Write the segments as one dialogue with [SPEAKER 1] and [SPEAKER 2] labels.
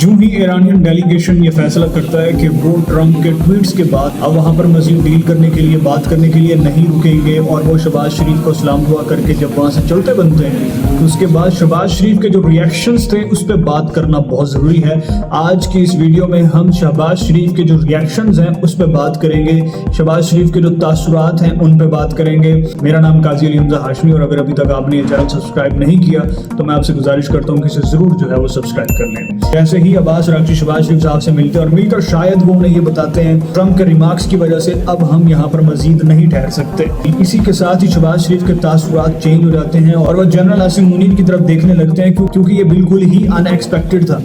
[SPEAKER 1] जो ही Iranian delegation ये फैसला करता है कि वो ट्रंप के ट्वीट्स के बाद अब वहाँ पर मजीद डील करने के लिए बात करने के लिए नहीं रुकेंगे और वो शहबाज शरीफ को सलाम दुआ करके जब वहाँ से चलते बनते हैं तो उसके बाद शहबाज शरीफ के जो रिएक्शंस थे उस पर बात करना बहुत ज़रूरी है। आज की इस वीडियो में हम शहबाज शरीफ के जो रिएक्शंस हैं उस पर बात करेंगे, शहबाज शरीफ के जो तासुरात हैं उन पर बात करेंगे। मेरा नाम काजी अली हमजा हाशमी और अगर अभी तक आपने ये चैनल सब्सक्राइब नहीं किया तो मैं आपसे गुजारिश करता हूँ कि इसे ज़रूर जो है वो सब्सक्राइब कर लें। जैसे ही अब्बास अरागची शहबाज शरीफ साहब से मिलते हैं और मिलकर शायद वो उन्हें ये बताते हैं ट्रंप के रिमार्क्स की वजह से अब हम यहाँ पर मजीद नहीं ठहर सकते। इसी के साथ ही शहबाज शरीफ के तासुरात चेंज हो जाते हैं और वह जनरल आसिम मुनीर की तरफ देखने लगते हैं क्योंकि ये बिल्कुल ही अनएक्सपेक्टेड था।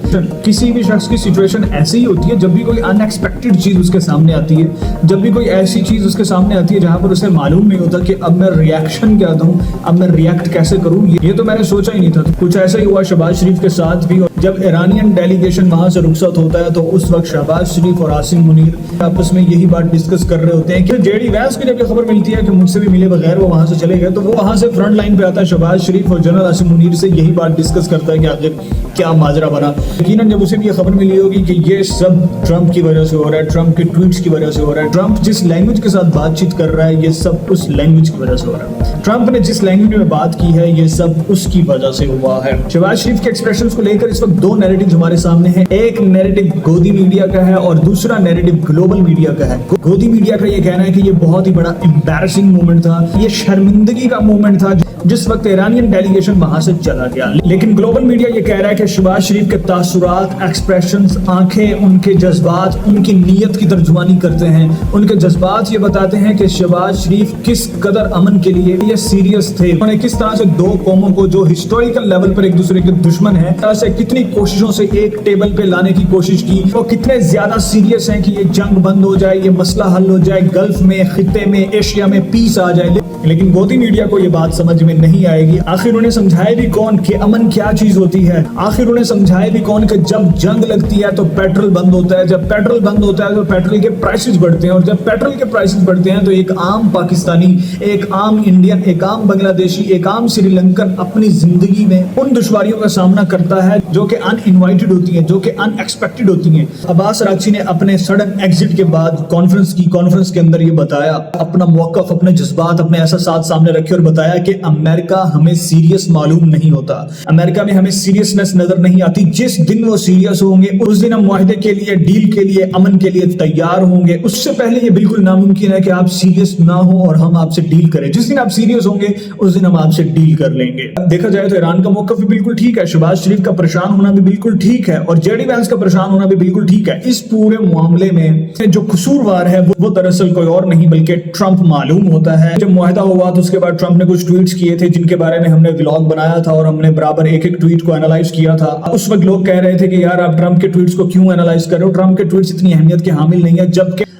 [SPEAKER 1] किसी भी शख्स की सिचुएशन ऐसी ही होती है जब भी कोई अनएक्सपेक्टेड चीज उसके सामने आती है, जब भी कोई ऐसी चीज उसके सामने आती है जहां पर उसे मालूम नहीं होता कि अब मैं रिएक्शन क्या दूं, अब मैं रिएक्ट कैसे करूं, ये तो मैंने सोचा ही नहीं था। कुछ ऐसा ही हुआ शहबाज शरीफ के साथ भी। जब ईरानियन डेलीगेशन वहां से रुखसत होता है तो उस वक्त शहबाज शरीफ और आसिम मुनीर आपस में यही बात डिस्कस कर रहे होते हैं कि जेडी वैंस की जब ये खबर मिलती है कि मुझसे भी मिले बगैर वो वहां से चले गए तो वो वहां से फ्रंट लाइन पे आता है शहबाज शरीफ और जनरल आसिम मुनीर से यही बात डिस्कस करता है कि आखिर क्या माजरा बना। यकीनन जब उसे भी ये खबर मिली होगी कि ये सब ट्रंप की वजह से हो रहा है, ट्रंप के ट्वीट्स की वजह से हो रहा है, ट्रंप जिस लैंग्वेज के साथ बातचीत कर रहा है ये सब उस लैंग्वेज की वजह से हो रहा है, ट्रंप ने जिस लैंग्वेज में बात की है ये सब उसकी वजह से हुआ है। शहबाज शरीफ के एक्सप्रेशंस को लेकर इस वक्त दो नैरेटिव्स हमारे सामने हैं। एक नैरेटिव गोदी मीडिया का है और दूसरा नैरेटिव ग्लोबल मीडिया का है। गोदी मीडिया का ये कहना है कि ये बहुत ही बड़ा एम्बैरसिंग मोमेंट था, ये शर्मिंदगी का मोमेंट था जिस वक्त ईरानियन डेलीगेशन वहां से चला गया। लेकिन ग्लोबल मीडिया ये कह रहा है कि शहबाज शरीफ के तासुरात, एक्सप्रेशंस, आंखें, उनके जज्बात, उनकी नीयत की तर्जुमानी करते हैं। उनके जज्बात ये बताते हैं कि शहबाज शरीफ किस कदर अमन के लिए ये सीरियस थे, उन्होंने किस तरह से दो कौमों को जो हिस्टोरिकल लेवल पर एक दूसरे के दुश्मन है से कितनी कोशिशों से एक टेबल पे लाने की कोशिश की, वो कितने ज्यादा सीरियस हैं कि ये जंग बंद हो जाए, ये मसला हल हो जाए, गल्फ में, खित्ते में, एशिया में पीस आ जाए। लेकिन गोदी मीडिया को ये बात समझ में नहीं आएगी। आखिर उन्हें समझाए भी कौन कि अमन क्या चीज होती है, आखिर उन्हें समझाए भी कौन कि जब जंग लगती है तो पेट्रोल बंद होता है, जब पेट्रोल बंद होता है तो पेट्रोल के प्राइसेस बढ़ते हैं और जब पेट्रोल के प्राइसेस बढ़ते हैं तो एक आम पाकिस्तानी, एक आम इंडियन, एक आम बांग्लादेशी, एक आम श्रीलंकन अपनी जिंदगी में उन दुश्वारियों का सामना करता है जो कि अनइनवाइटेड होती हैं, जो कि अनएक्सपेक्टेड होती हैं। अब्बास अरागची ने अपने सडन एग्जिट के बाद कॉन्फ्रेंस के अंदर ये बताया, अपना मौक़िफ़, अपने जज्बात, अपने ऐसा साथ सामने रखे और बताया कि अमेरिका हमें सीरियस मालूम नहीं होता, अमेरिका में हमें सीरियसनेस नजर नहीं आती। जिस दिन वो सीरियस होंगे उस दिन हम मुआहदे के लिए, डील के लिए, अमन के लिए तैयार होंगे। उससे पहले ये बिल्कुल नामुमकिन है कि आप सीरियस ना हो और हम आपसे डील करें। जिस दिन आप सीरियस होंगे उस दिन हम आपसे डील कर लेंगे। देखा जाए तो ईरान का मौक़िफ़ भी बिल्कुल ठीक है, शहबाज शरीफ का परेशान होना भी बिल्कुल ठीक है और जेडी वैंस का परेशान होना भी बिल्कुल ठीक है। इस पूरे मामले में जो कसूरवार है वो दरअसल कोई और नहीं बल्कि ट्रंप मालूम होता है। जब मुआहदा हुआ तो उसके बाद ट्रंप ने कुछ ट्वीट्स किए थे जिनके बारे में हमने व्लॉग बनाया था और हमने बराबर एक एक ट्वीट को एनालाइज किया था। उस वक्त लोग कह रहे थे कि यार आप ट्रंप के ट्वीट्स को क्यों एनालाइज कर रहे हो, ट्रंप के ट्वीट्स इतनी अहमियत के हामिल नहीं है।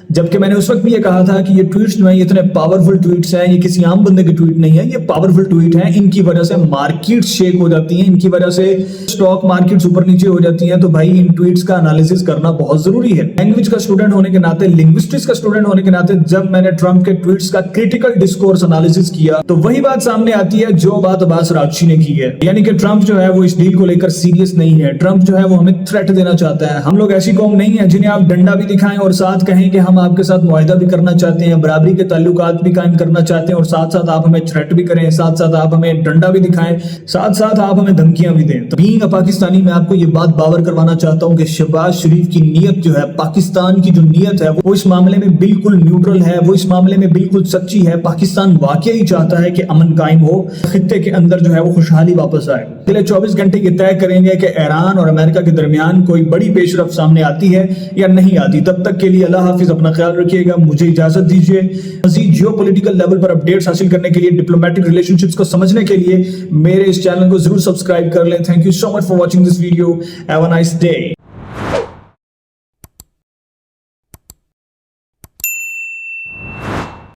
[SPEAKER 1] जबकि मैंने उस वक्त भी ये कहा था कि ये ट्वीट्स जो हैं इतने पावरफुल ट्वीट्स हैं, ये किसी आम बंदे के ट्वीट नहीं है, ये पावरफुल ट्वीट हैं। इनकी वजह से मार्केट्स शेक हो जाती हैं, इनकी वजह से स्टॉक मार्केट्स ऊपर नीचे हो जाती हैं। तो भाई इन ट्वीट्स का एनालिसिस करना बहुत जरूरी है। लैंग्वेज का स्टूडेंट होने के नाते, लिंग्विस्टिक्स का स्टूडेंट होने के नाते जब मैंने ट्रंप के ट्वीट्स का क्रिटिकल डिस्कोर्स एनालिसिस किया तो वही बात सामने आती है जो बात अब्बास अरागची ने की है, यानी कि ट्रंप जो है वो इस डील को लेकर सीरियस नहीं है। ट्रंप जो है वो हमें थ्रेट देना चाहता है। हम लोग ऐसी कौम नहीं है जिन्हें आप डंडा भी दिखाएं और साथ कहें कि हम आपके साथ मुआहदा भी करना चाहते हैं, बराबरी के ताल्लुकात भी कायम करना चाहते हैं और साथ साथ आप हमें थ्रेट भी करें, साथ साथ आप हमें डंडा भी दिखाएं, साथ साथ आप हमें धमकियां भी दें। तो बीइंग अ पाकिस्तानी मैं आपको ये बात बावर करवाना चाहता हूं कि शहबाज शरीफ की नीयत जो है, पाकिस्तान की जो नीयत है वो इस मामले में बिल्कुल न्यूट्रल है, वो इस मामले में बिल्कुल सच्ची है। पाकिस्तान वाकई चाहता है कि अमन कायम हो, खित्ते के अंदर जो है वो खुशहाली वापस आए। अगले 24 घंटे ये तय करेंगे कि ईरान और अमेरिका के दरमियान कोई बड़ी पेशरफ सामने आती है या नहीं आती। तब तक के लिए अल्लाह हाफिज, अपना ख्याल रखिएगा, मुझे इजाजत दीजिए। मज़ीद जियोपॉलिटिकल लेवल पर अपडेट्स हासिल करने के लिए, डिप्लोमेटिक रिलेशनशिप्स को समझने के लिए मेरे इस चैनल को जरूर सब्सक्राइब कर लें। Thank you so much for watching this video. Have a nice day.